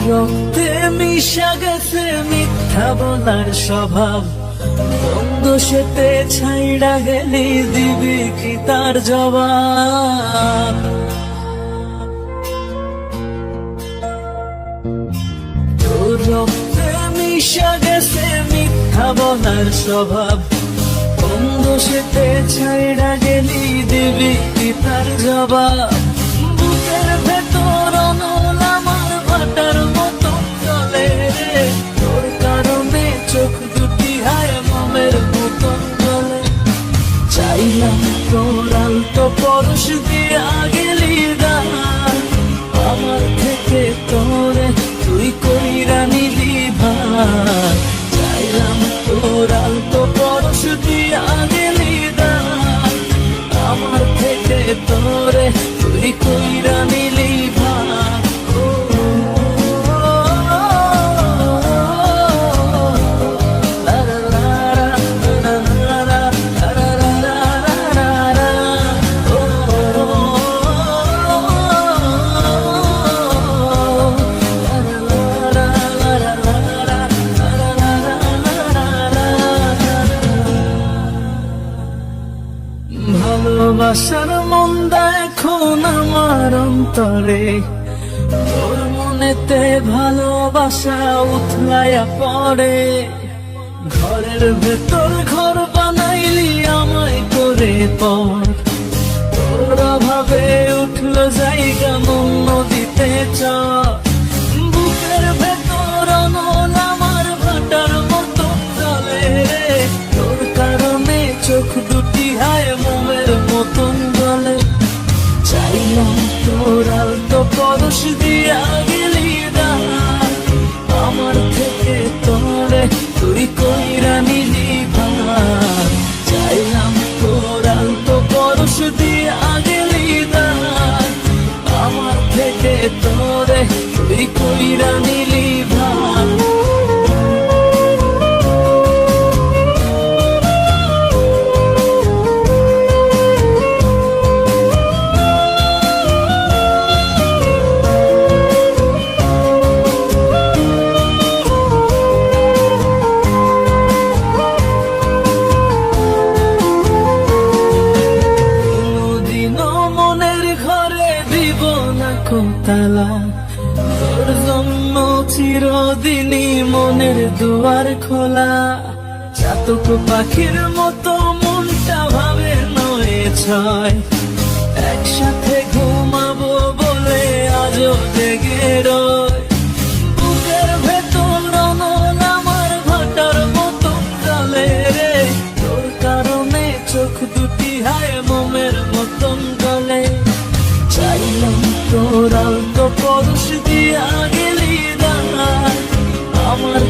রক্তে মিশা গেছে মিথ্যা বলার স্বভাব, বন্ধ সেতে ছাইড়া গেলি দিবি কি তার জবাব? তোর রক্তে মিশা গেছে মিথ্যা বলার স্বভাব, বন্ধ সেতে ছাইড়া গেলি দিবি কি তার জবাব? বুকের ভেতর অনল আমার ভাটার মতো চলে রে, তোর কারণে চোখ দুটি হায় মোমের মতন চলে। চাইলাম তোর আলতো পরশ দিয়া গেলি দান, আমার থেকে তোরে তুই কইরা নিলি ভান। চাইলাম তোর আলতো পরশ দিয়া গেলি দান, আমার থেকে তোরে তুই কইরা নিলি ভান। ভালোবাসার মন্দা এখন আমার অন্তরে, তোর মনেতে ভালোবাসা উথলাইয়া পড়ে। ঘরের ভেতর ঘর বানাইলি আমায় করে পর, তোর অভাবে উঠলো জায়গা মন নদীতে চর। বুকের ভেতর অনল আমার ভাটার মতো চলে রে, তোর কারণে চোখ দুটি হায় মোমের মতন গলে। চাইলাম তোর আলতো পরশ দিয়া গেলি দান, আমার থেকে তোরে তুই কইরা নিলি ভান। চাইলাম তোর আলতো পরশ দিয়া গেলি দান, আমার থেকে তোরে তুই কইরা নিলি ভান। তালা তোর জন্য চিরদিনই মনের দুয়ার খোলা, চাতক পাখির মতো মনটা ভাবে নয় ছয়। একসাথে ঘুমাবো বলে আজও জেগে রয়, বুকের ভেতর অনল আমার ভাটার মতো চলে রে, তোর কারণে চোখ দুটি হায় মোমের মতন গলে। চাইলাম তোর আলতো পরশ দিয়া গেলি দান, আমার